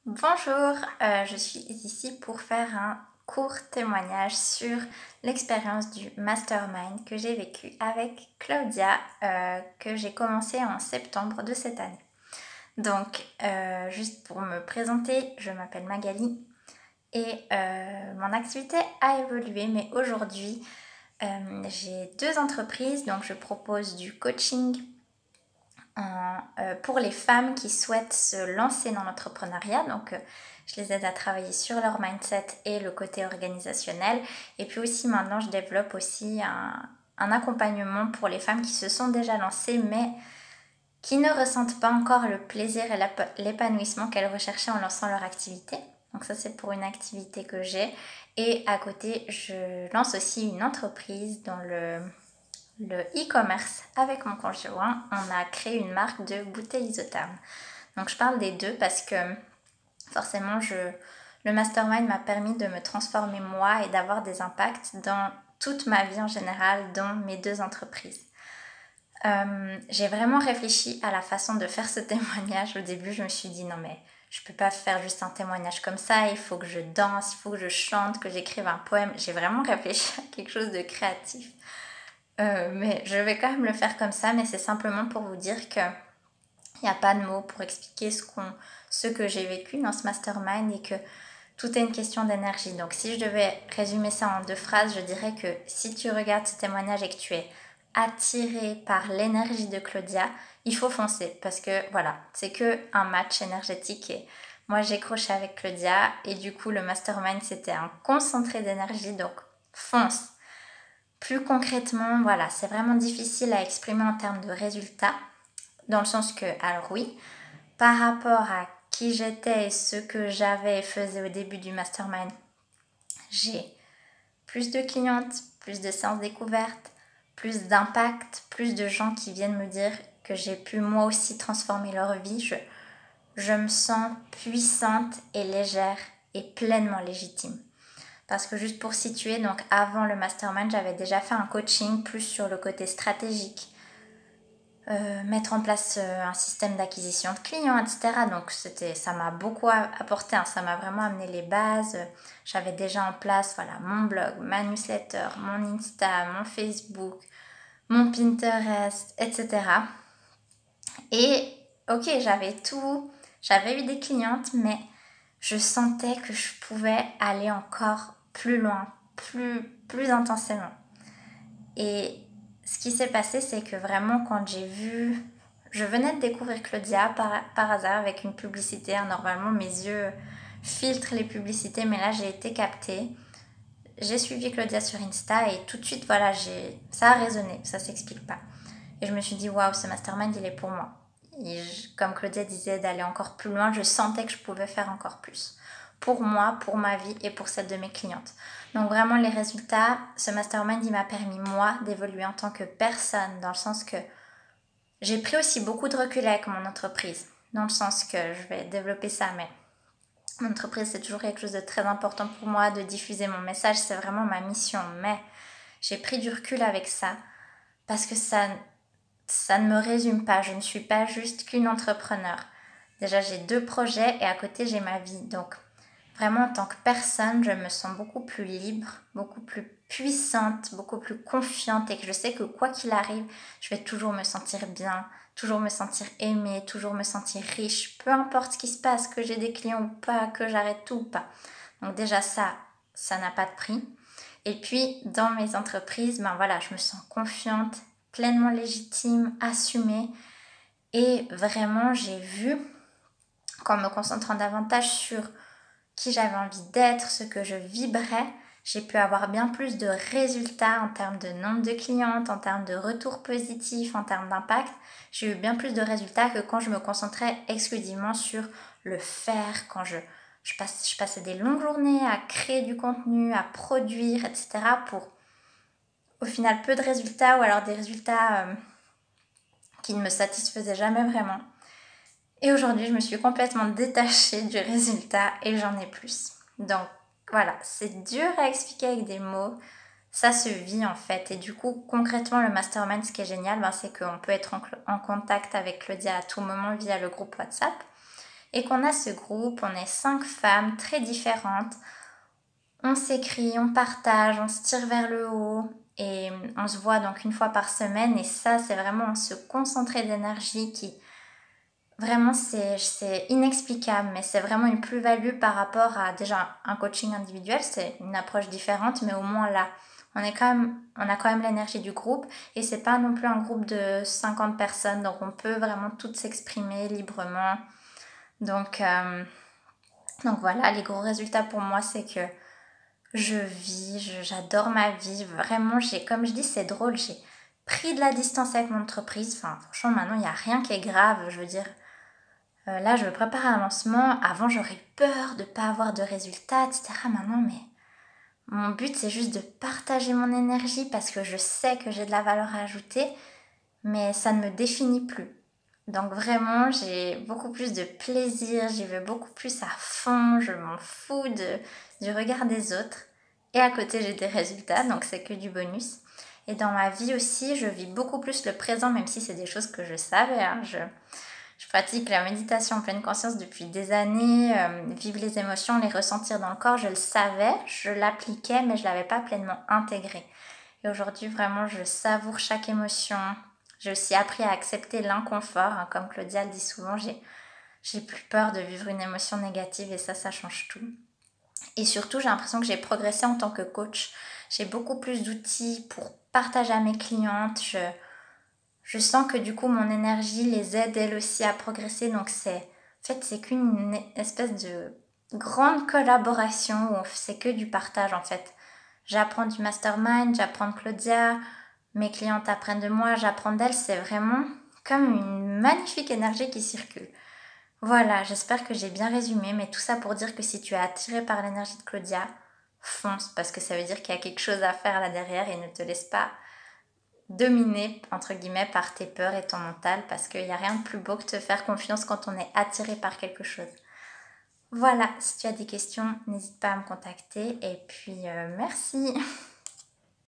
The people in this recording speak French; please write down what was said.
Bonjour, je suis ici pour faire un court témoignage sur l'expérience du mastermind que j'ai vécu avec Claudia, que j'ai commencé en septembre de cette année. Donc, juste pour me présenter, je m'appelle Magali et mon activité a évolué, mais aujourd'hui, j'ai deux entreprises, donc je propose du coaching pour les femmes qui souhaitent se lancer dans l'entrepreneuriat. Donc, je les aide à travailler sur leur mindset et le côté organisationnel. Et puis aussi, maintenant, je développe aussi un accompagnement pour les femmes qui se sont déjà lancées, mais qui ne ressentent pas encore le plaisir et l'épanouissement qu'elles recherchaient en lançant leur activité. Donc ça, c'est pour une activité que j'ai. Et à côté, je lance aussi une entreprise dans le e-commerce avec mon conjoint. On a créé une marque de bouteilles isothermes. Donc je parle des deux parce que forcément le mastermind m'a permis de me transformer moi et d'avoir des impacts dans toute ma vie en général, dans mes deux entreprises. J'ai vraiment réfléchi à la façon de faire ce témoignage. Au début, je me suis dit non mais je peux pas faire juste un témoignage comme ça, il faut que je danse, il faut que je chante, que j'écrive un poème. J'ai vraiment réfléchi à quelque chose de créatif. Mais je vais quand même le faire comme ça, mais c'est simplement pour vous dire que il n'y a pas de mots pour expliquer ce que j'ai vécu dans ce mastermind et que tout est une question d'énergie. Donc si je devais résumer ça en deux phrases, je dirais que si tu regardes ce témoignage et que tu es attiré par l'énergie de Claudia, il faut foncer parce que voilà, c'est que un match énergétique et moi j'ai croché avec Claudia et du coup le mastermind c'était un concentré d'énergie, donc fonce. Plus concrètement, voilà, c'est vraiment difficile à exprimer en termes de résultats, dans le sens que, alors oui, par rapport à qui j'étais et ce que j'avais et faisais au début du mastermind, j'ai plus de clientes, plus de séances découvertes, plus d'impact, plus de gens qui viennent me dire que j'ai pu moi aussi transformer leur vie. Je me sens puissante et légère et pleinement légitime. Parce que juste pour situer, donc avant le mastermind, j'avais déjà fait un coaching plus sur le côté stratégique, mettre en place un système d'acquisition de clients, etc. Donc ça m'a beaucoup apporté, hein, ça m'a vraiment amené les bases. J'avais déjà en place voilà, mon blog, ma newsletter, mon Insta, mon Facebook, mon Pinterest, etc. Et ok, j'avais tout, j'avais eu des clientes, mais je sentais que je pouvais aller encore plus loin, plus intensément. Et ce qui s'est passé, c'est que vraiment quand j'ai vu... Je venais de découvrir Claudia par hasard avec une publicité. Normalement, mes yeux filtrent les publicités, mais là, j'ai été captée. J'ai suivi Claudia sur Insta et tout de suite, voilà, ça a résonné, ça s'explique pas. Et je me suis dit, waouh, ce mastermind, il est pour moi. Et comme Claudia disait, d'aller encore plus loin, je sentais que je pouvais faire encore plus. Pour moi, pour ma vie et pour celle de mes clientes. Donc vraiment, les résultats, ce mastermind, il m'a permis, moi, d'évoluer en tant que personne, dans le sens que j'ai pris aussi beaucoup de recul avec mon entreprise. Dans le sens que je vais développer ça, mais mon entreprise, c'est toujours quelque chose de très important pour moi, de diffuser mon message, c'est vraiment ma mission. Mais j'ai pris du recul avec ça, parce que ça ne me résume pas. Je ne suis pas juste qu'une entrepreneur. Déjà, j'ai deux projets et à côté, j'ai ma vie. Donc, vraiment, en tant que personne, je me sens beaucoup plus libre, beaucoup plus puissante, beaucoup plus confiante et que je sais que quoi qu'il arrive, je vais toujours me sentir bien, toujours me sentir aimée, toujours me sentir riche, peu importe ce qui se passe, que j'ai des clients ou pas, que j'arrête tout ou pas. Donc déjà ça n'a pas de prix. Et puis, dans mes entreprises, ben voilà, je me sens confiante, pleinement légitime, assumée. Et vraiment, j'ai vu, qu'en me concentrant davantage sur qui j'avais envie d'être, ce que je vibrais, j'ai pu avoir bien plus de résultats en termes de nombre de clientes, en termes de retours positifs, en termes d'impact. J'ai eu bien plus de résultats que quand je me concentrais exclusivement sur le faire, quand je passais des longues journées à créer du contenu, à produire, etc. pour au final peu de résultats ou alors des résultats qui ne me satisfaisaient jamais vraiment. Et aujourd'hui, je me suis complètement détachée du résultat et j'en ai plus. Donc voilà, c'est dur à expliquer avec des mots, ça se vit en fait. Et du coup, concrètement, le mastermind, ce qui est génial, c'est qu'on peut être en contact avec Claudia à tout moment via le groupe WhatsApp. et qu'on a ce groupe, on est 5 femmes très différentes. On s'écrit, on partage, on se tire vers le haut et on se voit donc une fois par semaine et ça c'est vraiment ce concentré d'énergie qui vraiment c'est inexplicable mais c'est vraiment une plus-value par rapport à déjà un coaching individuel, c'est une approche différente mais au moins là on a quand même l'énergie du groupe et c'est pas non plus un groupe de 50 personnes donc on peut vraiment toutes s'exprimer librement donc voilà, les gros résultats pour moi c'est que j'adore ma vie, vraiment, comme je dis, c'est drôle, j'ai pris de la distance avec mon entreprise, enfin, franchement, maintenant, il n'y a rien qui est grave, je veux dire, là, je me prépare à un lancement, avant, j'aurais peur de ne pas avoir de résultats, etc., maintenant, mais mon but, c'est juste de partager mon énergie, parce que je sais que j'ai de la valeur à ajouter, mais ça ne me définit plus. Donc vraiment, j'ai beaucoup plus de plaisir, j'y vais beaucoup plus à fond, je m'en fous du regard des autres. Et à côté, j'ai des résultats, donc c'est que du bonus. Et dans ma vie aussi, je vis beaucoup plus le présent, même si c'est des choses que je savais. Hein. Je pratique la méditation en pleine conscience depuis des années, vivre les émotions, les ressentir dans le corps, je le savais, je l'appliquais, mais je ne l'avais pas pleinement intégré. Et aujourd'hui, vraiment, je savoure chaque émotion. J'ai aussi appris à accepter l'inconfort. Hein. Comme Claudia le dit souvent, j'ai plus peur de vivre une émotion négative et ça change tout. Et surtout, j'ai l'impression que j'ai progressé en tant que coach. J'ai beaucoup plus d'outils pour partager à mes clientes. Je sens que du coup, mon énergie les aide elles aussi à progresser. Donc, c'est qu'une espèce de grande collaboration où c'est que du partage en fait. J'apprends du mastermind, j'apprends de Claudia, mes clientes apprennent de moi, j'apprends d'elles. C'est vraiment comme une magnifique énergie qui circule. Voilà, j'espère que j'ai bien résumé, mais tout ça pour dire que si tu es attiré par l'énergie de Claudia, fonce, parce que ça veut dire qu'il y a quelque chose à faire là derrière et ne te laisse pas dominer, entre guillemets, par tes peurs et ton mental, parce qu'il n'y a rien de plus beau que te faire confiance quand on est attiré par quelque chose. Voilà, si tu as des questions, n'hésite pas à me contacter, et puis merci.